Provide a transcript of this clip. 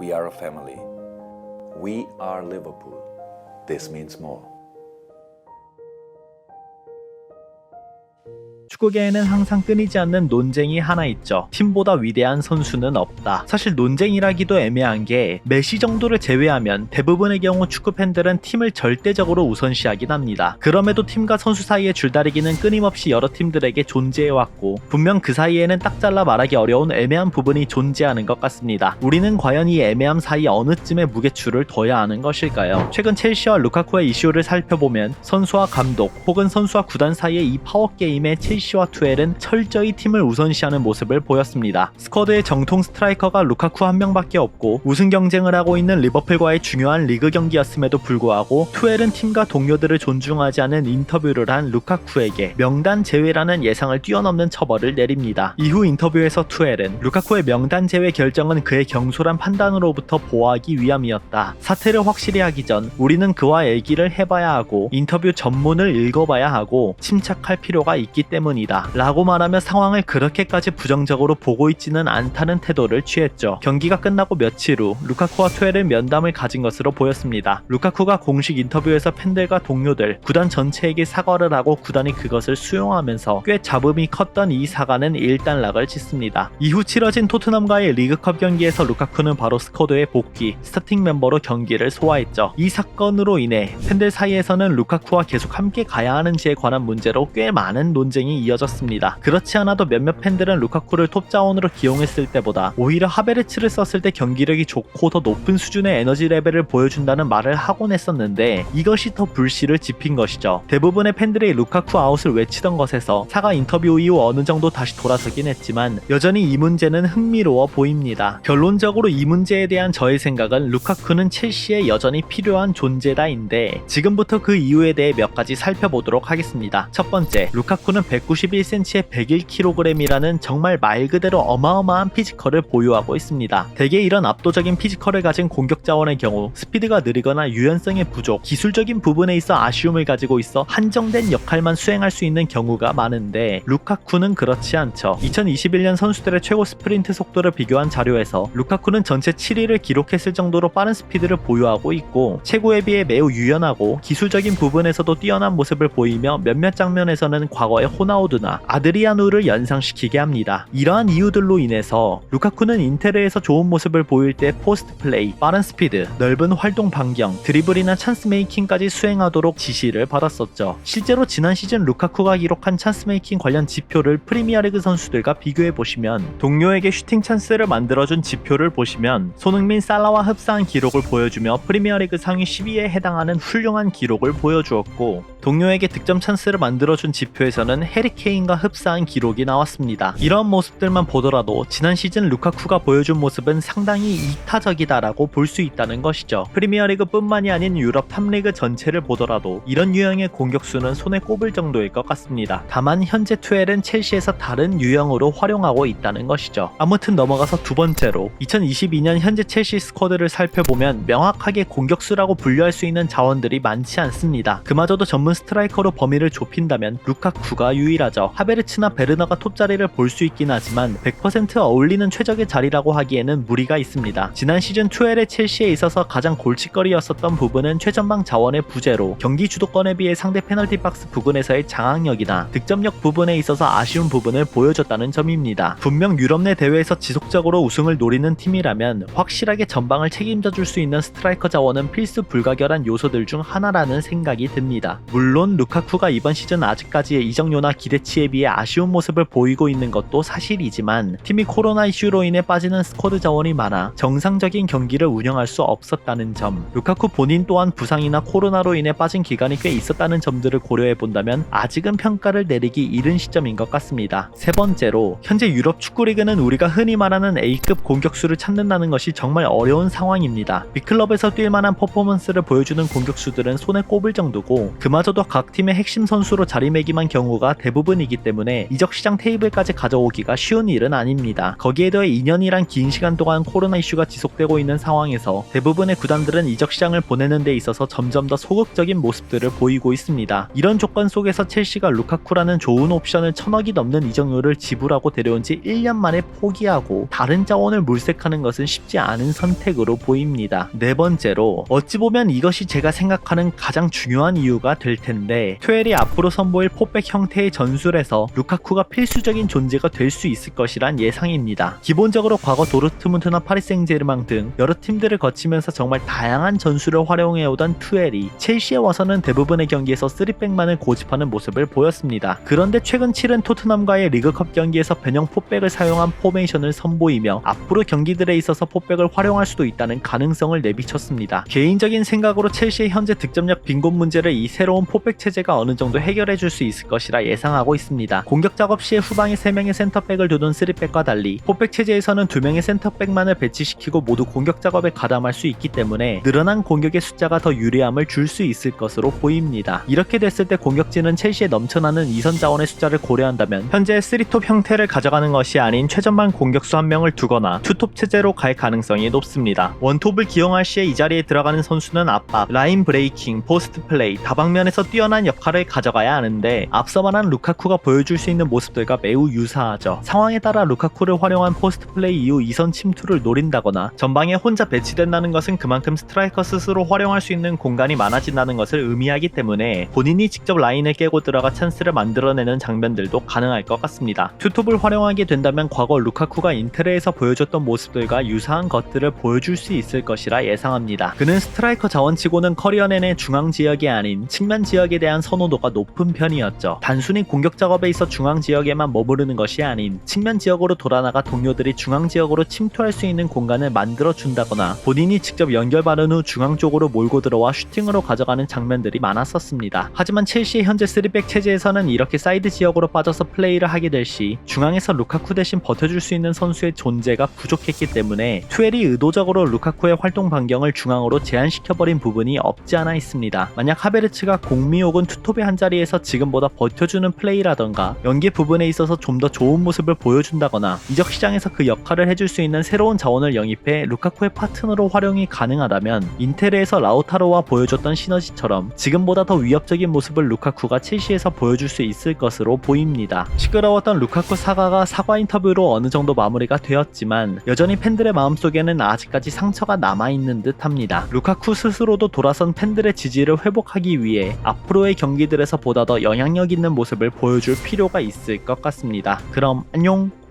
We are a family. We are Liverpool. This means more. 축구계에는 항상 끊이지 않는 논쟁이 하나 있죠. 팀보다 위대한 선수는 없다. 사실 논쟁이라기도 애매한 게 메시 정도를 제외하면 대부분의 경우 축구 팬들은 팀을 절대적으로 우선시하긴 합니다. 그럼에도 팀과 선수 사이의 줄다리기는 끊임없이 여러 팀들에게 존재해왔고 분명 그 사이에는 딱 잘라 말하기 어려운 애매한 부분이 존재하는 것 같습니다. 우리는 과연 이 애매함 사이 어느쯤에 무게추를 둬야 하는 것일까요? 최근 첼시와 루카쿠의 이슈를 살펴보면 선수와 감독 혹은 선수와 구단 사이의 이 파워게임에 첼시와 투엘은 철저히 팀을 우선시하는 모습을 보였습니다. 스쿼드의 정통 스트라이커가 루카쿠 한 명밖에 없고 우승 경쟁을 하고 있는 리버풀과의 중요한 리그 경기였음에도 불구하고 투엘은 팀과 동료들을 존중하지 않은 인터뷰를 한 루카쿠에게 명단 제외라는 예상을 뛰어넘는 처벌을 내립니다. 이후 인터뷰에서 투엘은 루카쿠의 명단 제외 결정은 그의 경솔한 판단으로부터 보호하기 위함이었다. 사태를 확실히 하기 전 우리는 그와 얘기를 해봐야 하고 인터뷰 전문을 읽어봐야 하고 침착할 필요가 있기 때문이다 라고 말하며 상황을 그렇게까지 부정적으로 보고 있지는 않다는 태도를 취했죠. 경기가 끝나고 며칠 후 루카쿠와 투엘은 면담을 가진 것으로 보였습니다. 루카쿠가 공식 인터뷰에서 팬들과 동료들, 구단 전체에게 사과를 하고 구단이 그것을 수용하면서 꽤 잡음이 컸던 이 사과는 일단락을 짓습니다. 이후 치러진 토트넘과의 리그컵 경기에서 루카쿠는 바로 스쿼드에 복귀, 스타팅 멤버로 경기를 소화했죠. 이 사건으로 인해 팬들 사이에서는 루카쿠와 계속 함께 가야 하는지에 관한 문제로 꽤 많은 논쟁이 이어졌습니다. 그렇지 않아도 몇몇 팬들은 루카쿠를 톱자원으로 기용했을 때보다 오히려 하베르츠를 썼을 때 경기력이 좋고 더 높은 수준의 에너지 레벨을 보여준다는 말을 하곤 했었는데 이것이 더 불씨를 지핀 것이죠. 대부분의 팬들이 루카쿠 아웃을 외치던 것에서 사과 인터뷰 이후 어느 정도 다시 돌아서긴 했지만 여전히 이 문제는 흥미로워 보입니다. 결론적으로 이 문제에 대한 저의 생각은 루카쿠는 첼시에 여전히 필요한 존재다인데 지금부터 그 이유에 대해 몇 가지 살펴보도록 하겠습니다. 첫 번째, 루카쿠는 191cm에 101kg이라는 정말 말 그대로 어마어마한 피지컬을 보유하고 있습니다. 대개 이런 압도적인 피지컬을 가진 공격 자원의 경우 스피드가 느리거나 유연성의 부족, 기술적인 부분에 있어 아쉬움을 가지고 있어 한정된 역할만 수행할 수 있는 경우가 많은데 루카쿠는 그렇지 않죠. 2021년 선수들의 최고 스프린트 속도를 비교한 자료에서 루카쿠는 전체 7위를 기록했을 정도로 빠른 스피드를 보유하고 있고 체구에 비해 매우 유연하고 기술적인 부분에서도 뛰어난 모습을 보이며 몇몇 장면에서는 과거의 호나우두나 아드리아누를 연상시키게 합니다. 이러한 이유들로 인해서 루카쿠는 인테르에서 좋은 모습을 보일 때 포스트 플레이, 빠른 스피드, 넓은 활동 반경, 드리블이나 찬스 메이킹까지 수행하도록 지시를 받았었죠. 실제로 지난 시즌 루카쿠가 기록한 찬스 메이킹 관련 지표를 프리미어리그 선수들과 비교해보시면 동료에게 슈팅 찬스를 만들어준 지표를 보시면 손흥민, 살라와 흡사한 기록을 보여주며 프리미어리그 상위 10위에 해당하는 훌륭한 기록을 보여주었고 동료에게 득점 찬스를 만들어준 지표에서는 해리 케인과 흡사한 기록이 나왔습니다. 이런 모습들만 보더라도 지난 시즌 루카쿠가 보여준 모습은 상당히 이타적이다라고 볼 수 있다는 것이죠. 프리미어리그 뿐만이 아닌 유럽 탑리그 전체를 보더라도 이런 유형의 공격수는 손에 꼽을 정도일 것 같습니다. 다만 현재 투엘은 첼시에서 다른 유형으로 활용하고 있다는 것이죠. 아무튼 넘어가서 두 번째로 2022년 현재 첼시 스쿼드를 살펴보면 명확하게 공격수라고 분류할 수 있는 자원들이 많지 않습니다. 그마저도 전문 스트라이커로 범위를 좁힌다면 루카쿠가 유일하죠. 하베르츠나 베르너가 톱자리를 볼 수 있긴 하지만 100% 어울리는 최적의 자리라고 하기에는 무리가 있습니다. 지난 시즌 투엘의 첼시에 있어서 가장 골칫거리였었던 부분은 최전방 자원의 부재로 경기 주도권에 비해 상대 페널티 박스 부근에서의 장악력이나 득점력 부분에 있어서 아쉬운 부분을 보여줬다는 점입니다. 분명 유럽 내 대회에서 지속적으로 우승을 노리는 팀이라면 확실하게 전방을 책임져 줄 수 있는 스트라이커 자원은 필수 불가결한 요소들 중 하나라는 생각이 듭니다. 물론 루카쿠가 이번 시즌 아직까지의 이적료나 기대치에 비해 아쉬운 모습을 보이고 있는 것도 사실이지만 팀이 코로나 이슈로 인해 빠지는 스쿼드 자원이 많아 정상적인 경기를 운영할 수 없었다는 점, 루카쿠 본인 또한 부상이나 코로나로 인해 빠진 기간이 꽤 있었다는 점들을 고려해 본다면 아직은 평가를 내리기 이른 시점인 것 같습니다. 세 번째로 현재 유럽 축구리그는 우리가 흔히 말하는 A급 공격수를 찾는다는 것이 정말 어려운 상황입니다. B클럽에서 뛸 만한 퍼포먼스를 보여주는 공격수들은 손에 꼽을 정도고 그마저도 중에서도 각 팀의 핵심 선수로 자리매김한 경우가 대부분이기 때문에 이적 시장 테이블까지 가져오기가 쉬운 일은 아닙니다. 거기에 더해 2년이란 긴 시간 동안 코로나 이슈가 지속되고 있는 상황에서 대부분의 구단들은 이적 시장을 보내는 데 있어서 점점 더 소극적인 모습들을 보이고 있습니다. 이런 조건 속에서 첼시가 루카쿠라는 좋은 옵션을 1,000억이 넘는 이적료를 지불하고 데려온 지 1년 만에 포기하고 다른 자원을 물색하는 것은 쉽지 않은 선택으로 보입니다. 네 번째로, 어찌 보면 이것이 제가 생각하는 가장 중요한 이유가 될 텐데, 투엘이 앞으로 선보일 포백 형태의 전술에서 루카쿠가 필수적인 존재가 될 수 있을 것이란 예상입니다. 기본적으로 과거 도르트문트나 파리 생제르맹 등 여러 팀들을 거치면서 정말 다양한 전술을 활용해오던 투엘이 첼시에 와서는 대부분의 경기에서 3백만을 고집하는 모습을 보였습니다. 그런데 최근 치른 토트넘과의 리그컵 경기에서 변형 포백을 사용한 포메이션을 선보이며 앞으로 경기들에 있어서 포백을 활용할 수도 있다는 가능성을 내비쳤습니다. 개인적인 생각으로 첼시의 현재 득점력 빈곤 문제를 이 새로운 포백 체제가 어느 정도 해결해줄 수 있을 것이라 예상하고 있습니다. 공격 작업 시에 후방에 3명의 센터백을 두둔 3백과 달리 포백 체제에서는 2명의 센터백만을 배치시키고 모두 공격 작업에 가담할 수 있기 때문에 늘어난 공격의 숫자가 더 유리함을 줄 수 있을 것으로 보입니다. 이렇게 됐을 때 공격진은 첼시에 넘쳐나는 이선 자원의 숫자를 고려한다면 현재 3톱 형태를 가져가는 것이 아닌 최전방 공격수 1명을 두거나 투톱 체제로 갈 가능성이 높습니다. 원톱을 기용할 시에 이 자리에 들어가는 선수는 압박, 라인 브레이킹, 포스트 플레이, 다방면에서 뛰어난 역할을 가져가야 하는데 앞서 말한 루카쿠가 보여줄 수 있는 모습들과 매우 유사하죠. 상황에 따라 루카쿠를 활용한 포스트 플레이 이후 이선 침투를 노린다거나 전방에 혼자 배치된다는 것은 그만큼 스트라이커 스스로 활용할 수 있는 공간이 많아진다는 것을 의미하기 때문에 본인이 직접 라인을 깨고 들어가 찬스를 만들어내는 장면들도 가능할 것 같습니다. 투톱을 활용하게 된다면 과거 루카쿠가 인테르에서 보여줬던 모습들과 유사한 것들을 보여줄 수 있을 것이라 예상합니다. 그는 스트라이커 자원치고는 커리어 내내 중앙 지역이 아닌 측면 지역에 대한 선호도가 높은 편이었죠. 단순히 공격 작업에 있어 중앙 지역에만 머무르는 것이 아닌 측면 지역으로 돌아나가 동료들이 중앙 지역으로 침투할 수 있는 공간을 만들어 준다거나 본인이 직접 연결받은 후 중앙 쪽으로 몰고 들어와 슈팅으로 가져가는 장면들이 많았었습니다. 하지만 첼시의 현재 3백 체제에서는 이렇게 사이드 지역으로 빠져서 플레이를 하게 될 시 중앙에서 루카쿠 대신 버텨줄 수 있는 선수의 존재가 부족했기 때문에 투엘이 의도적으로 루카쿠의 활동 반경을 중앙으로 제한시켜버린 부분이 없지 않아 있습니다. 만약 하베르츠가 공미 혹은 투톱의 한자리에서 지금보다 버텨주는 플레이라던가 연계 부분에 있어서 좀 더 좋은 모습을 보여준다거나 이적 시장에서 그 역할을 해줄 수 있는 새로운 자원을 영입해 루카쿠의 파트너로 활용이 가능하다면 인테르에서 라우타로와 보여줬던 시너지처럼 지금보다 더 위협적인 모습을 루카쿠가 첼시에서 보여줄 수 있을 것으로 보입니다. 시끄러웠던 루카쿠 사과가 사과 인터뷰로 어느 정도 마무리가 되었지만 여전히 팬들의 마음속에는 아직까지 상처가 남아있는 듯 합니다. 루카쿠 스스로도 돌아선 팬들의 지지를 회복하기 위해 앞으로의 경기들에서 보다 더 영향력 있는 모습을 보여줄 필요가 있을 것 같습니다. 그럼 안녕!